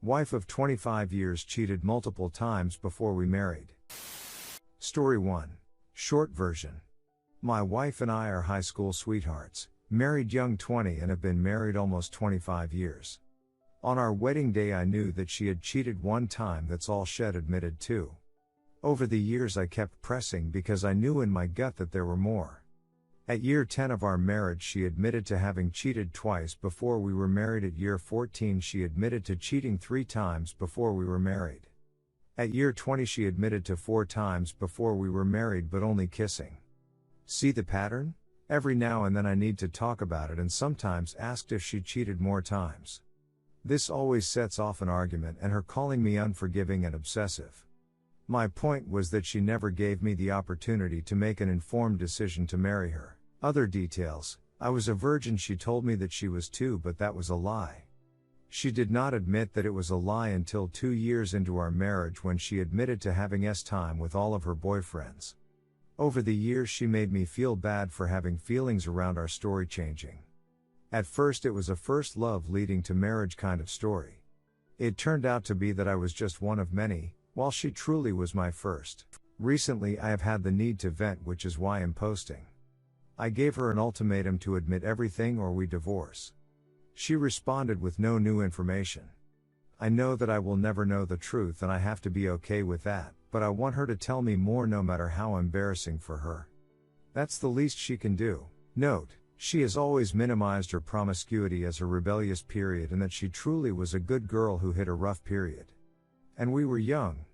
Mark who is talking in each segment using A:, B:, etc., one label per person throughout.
A: Wife of 25 years cheated multiple times before we married. Story 1. Short version. My wife and I are high school sweethearts, married young 20 and have been married almost 25 years. On our wedding day I knew that she had cheated one time, that's all she'd admitted to. Over the years I kept pressing because I knew in my gut that there were more. At year 10 of our marriage she admitted to having cheated twice before we were married. At year 14 she admitted to cheating 3 times before we were married. At year 20 she admitted to 4 times before we were married, but only kissing. See the pattern? Every now and then I need to talk about it and sometimes asked if she cheated more times. This always sets off an argument and her calling me unforgiving and obsessive. My point was that she never gave me the opportunity to make an informed decision to marry her. Other details: I was a virgin. She told me that she was too, but that was a lie. She did not admit that it was a lie until 2 years into our marriage, when she admitted to having time with all of her boyfriends. Over the years she made me feel bad for having feelings around our story changing. At first it was a first love leading to marriage kind of story. It turned out to be that I was just one of many, while she truly was my first. Recently I have had the need to vent, which is why I'm posting. I gave her an ultimatum to admit everything or we divorce. She responded with no new information. I know that I will never know the truth and I have to be okay with that, but I want her to tell me more, no matter how embarrassing for her. That's the least she can do. Note: she has always minimized her promiscuity as a rebellious period, and that she truly was a good girl who hit a rough period. And we were young.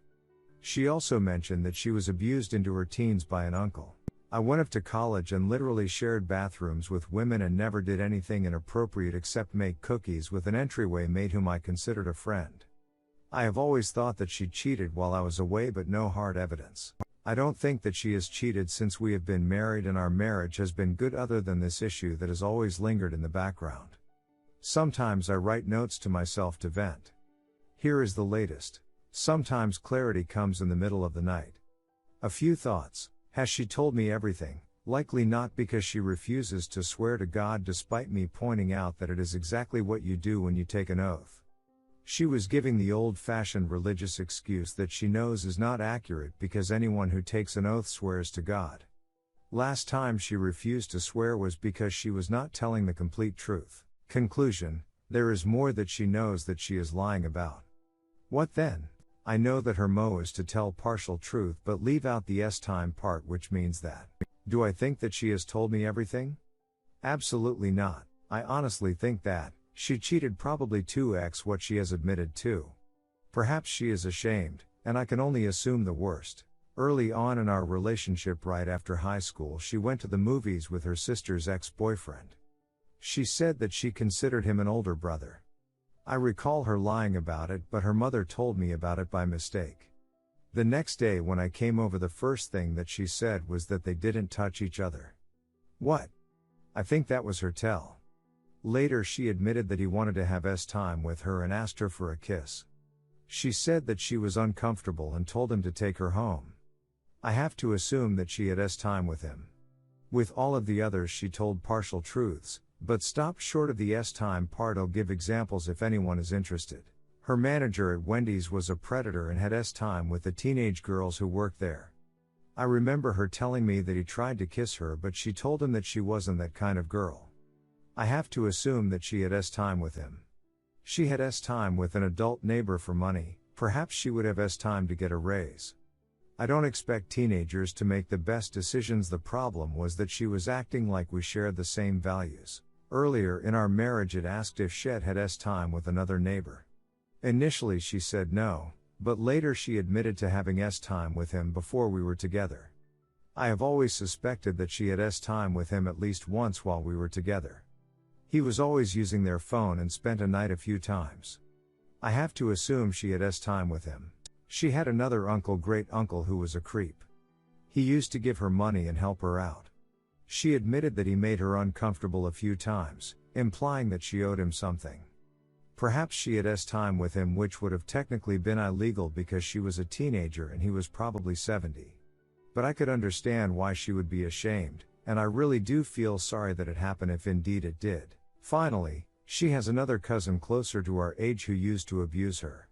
A: She also mentioned that she was abused into her teens by an uncle. I went off to college and literally shared bathrooms with women and never did anything inappropriate except make cookies with an entryway mate whom I considered a friend. I have always thought that she cheated while I was away, but no hard evidence. I don't think that she has cheated since we have been married, and our marriage has been good other than this issue that has always lingered in the background. Sometimes I write notes to myself to vent. Here is the latest. Sometimes clarity comes in the middle of the night. A few thoughts. Has she told me everything? Likely not, because she refuses to swear to God despite me pointing out that it is exactly what you do when you take an oath. She was giving the old-fashioned religious excuse that she knows is not accurate because anyone who takes an oath swears to God. Last time she refused to swear was because she was not telling the complete truth. Conclusion: there is more that she knows that she is lying about. What then? I know that her mo is to tell partial truth but leave out the time part, which means that. Do I think that she has told me everything? Absolutely not. I honestly think that she cheated probably 2x what she has admitted to. Perhaps she is ashamed, and I can only assume the worst. Early on in our relationship, right after high school, she went to the movies with her sister's ex-boyfriend. She said that she considered him an older brother. I recall her lying about it, but her mother told me about it by mistake. The next day when I came over, the first thing that she said was that they didn't touch each other. What? I think that was her tell. Later she admitted that he wanted to have time with her and asked her for a kiss. She said that she was uncomfortable and told him to take her home. I have to assume that she had time with him. With all of the others she told partial truths, but stopped short of the time part. I'll give examples if anyone is interested. Her manager at Wendy's was a predator and had time with the teenage girls who worked there. I remember her telling me that he tried to kiss her, but she told him that she wasn't that kind of girl. I have to assume that she had time with him. She had time with an adult neighbor for money. Perhaps she would have time to get a raise. I don't expect teenagers to make the best decisions. The problem was that she was acting like we shared the same values. Earlier in our marriage it asked if Shed had time with another neighbor. Initially she said no, but later she admitted to having time with him before we were together. I have always suspected that she had time with him at least once while we were together. He was always using their phone and spent a night a few times. I have to assume she had time with him. She had another uncle, great uncle, who was a creep. He used to give her money and help her out. She admitted that he made her uncomfortable a few times, implying that she owed him something. Perhaps she had time with him, which would have technically been illegal because she was a teenager and he was probably 70. But I could understand why she would be ashamed, and I really do feel sorry that it happened if indeed it did. Finally, She has another cousin closer to our age who used to abuse her.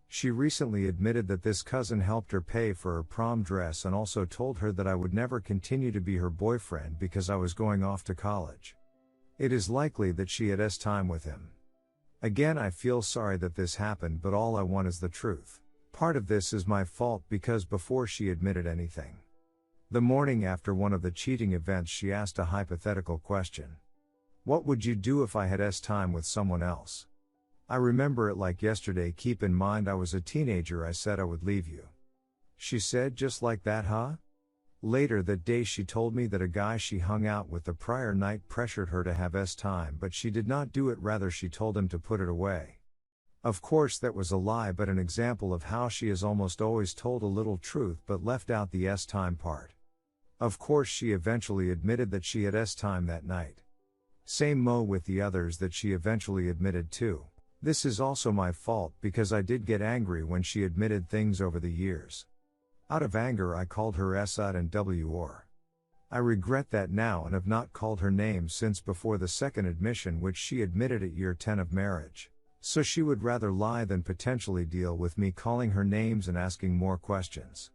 A: She recently admitted that this cousin helped her pay for her prom dress and also told her that I would never continue to be her boyfriend because I was going off to college. It is likely that she had time with him. Again, I feel sorry that this happened, but all I want is the truth. Part of this is my fault because before she admitted anything. The morning after one of the cheating events, she asked a hypothetical question. What would you do if I had time with someone else? I remember it like yesterday. Keep in mind I was a teenager. I said I would leave you. She said, just like that, huh? Later that day she told me that a guy she hung out with the prior night pressured her to have time, but she did not do it. Rather, she told him to put it away. Of course that was a lie, but an example of how she has almost always told a little truth but left out the time part. Of course she eventually admitted that she had time that night. Same with the others that she eventually admitted to. This is also my fault because I did get angry when she admitted things over the years. Out of anger I called her SUD and WR. I regret that now and have not called her name since before the second admission, which she admitted at year 10 of marriage. So she would rather lie than potentially deal with me calling her names and asking more questions.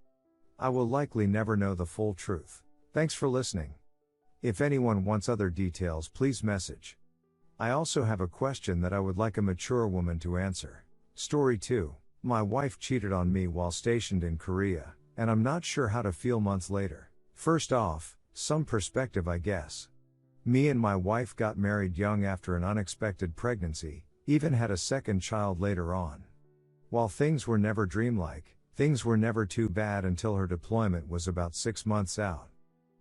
A: I will likely never know the full truth. Thanks for listening. If anyone wants other details, please message. I also have a question that I would like a mature woman to answer. Story 2. My wife cheated on me while stationed in Korea, and I'm not sure how to feel months later. First off, some perspective I guess. Me and my wife got married young after an unexpected pregnancy, even had a second child later on. While things were never dreamlike, things were never too bad until her deployment was about 6 months out.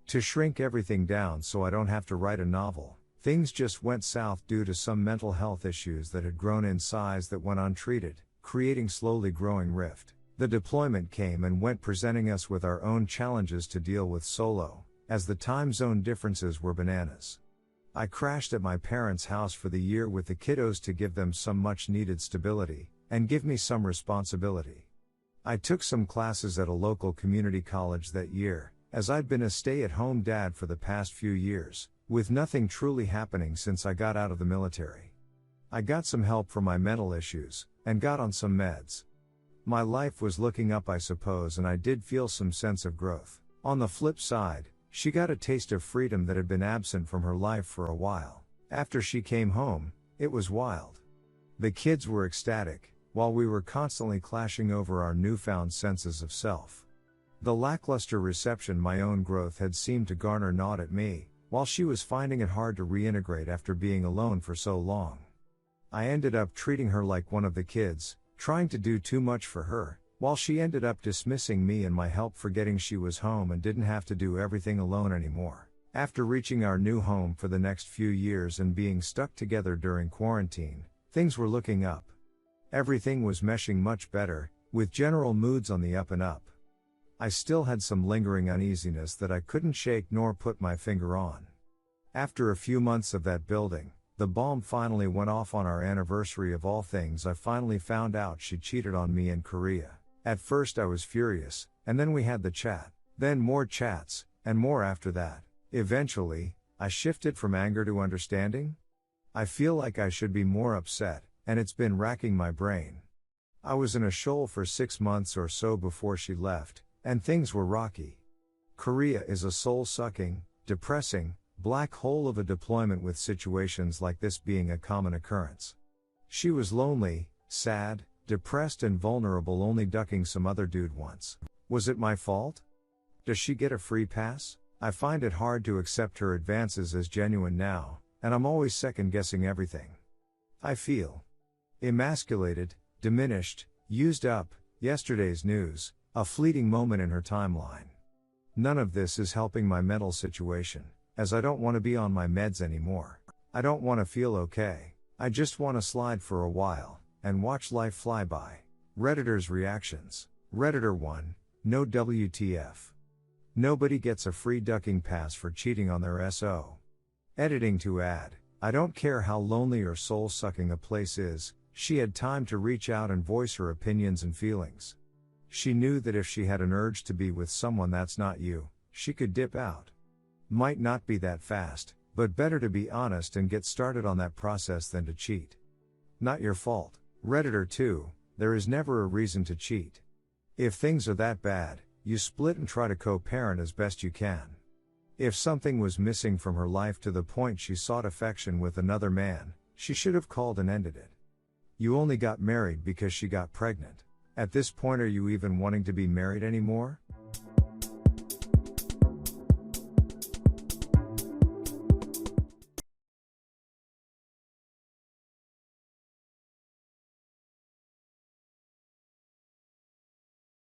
A: To shrink everything down so I don't have to write a novel, things just went south due to some mental health issues that had grown in size that went untreated, creating slowly growing rift. The deployment came and went, presenting us with our own challenges to deal with solo, as the time zone differences were bananas. I crashed at my parents' house for the year with the kiddos to give them some much needed stability, and give me some responsibility. I took some classes at a local community college that year, as I'd been a stay-at-home dad for the past few years, with nothing truly happening since I got out of the military. I got some help for my mental issues, and got on some meds. My life was looking up, I suppose, and I did feel some sense of growth. On the flip side, she got a taste of freedom that had been absent from her life for a while. After she came home, it was wild. The kids were ecstatic, while we were constantly clashing over our newfound senses of self. The lackluster reception my own growth had seemed to garner gnawed at me, while she was finding it hard to reintegrate after being alone for so long. I ended up treating her like one of the kids, trying to do too much for her, while she ended up dismissing me and my help, forgetting she was home and didn't have to do everything alone anymore. After reaching our new home for the next few years and being stuck together during quarantine, things were looking up. Everything was meshing much better, with general moods on the up and up. I still had some lingering uneasiness that I couldn't shake nor put my finger on. After a few months of that building, the bomb finally went off on our anniversary of all things. I finally found out she cheated on me in Korea. At first I was furious, and then we had the chat. Then more chats, and more after that. Eventually, I shifted from anger to understanding. I feel like I should be more upset, and it's been racking my brain. I was in a shoal for 6 months or so before she left, and things were rocky. Korea is a soul-sucking, depressing, black hole of a deployment, with situations like this being a common occurrence. She was lonely, sad, depressed and vulnerable, only ducking some other dude once. Was it my fault? Does she get a free pass? I find it hard to accept her advances as genuine now, and I'm always second-guessing everything. I feel emasculated, diminished, used up. Yesterday's news, a fleeting moment in her timeline. None of this is helping my mental situation, as I don't want to be on my meds anymore. I don't want to feel okay. I just want to slide for a while, and watch life fly by. Redditors' reactions. Redditor 1, no WTF. Nobody gets a free ducking pass for cheating on their SO. Editing to add, I don't care how lonely or soul-sucking a place is, she had time to reach out and voice her opinions and feelings. She knew that if she had an urge to be with someone that's not you, she could dip out. Might not be that fast, But better to be honest and get started on that process than to cheat. Not your fault. Redditor 2, there is never a reason to cheat. If things are that bad, you split and try to co-parent as best you can. If something was missing from her life to the point she sought affection with another man, she should have called and ended it. You only got married because she got pregnant. At this point, are you even wanting to be married anymore?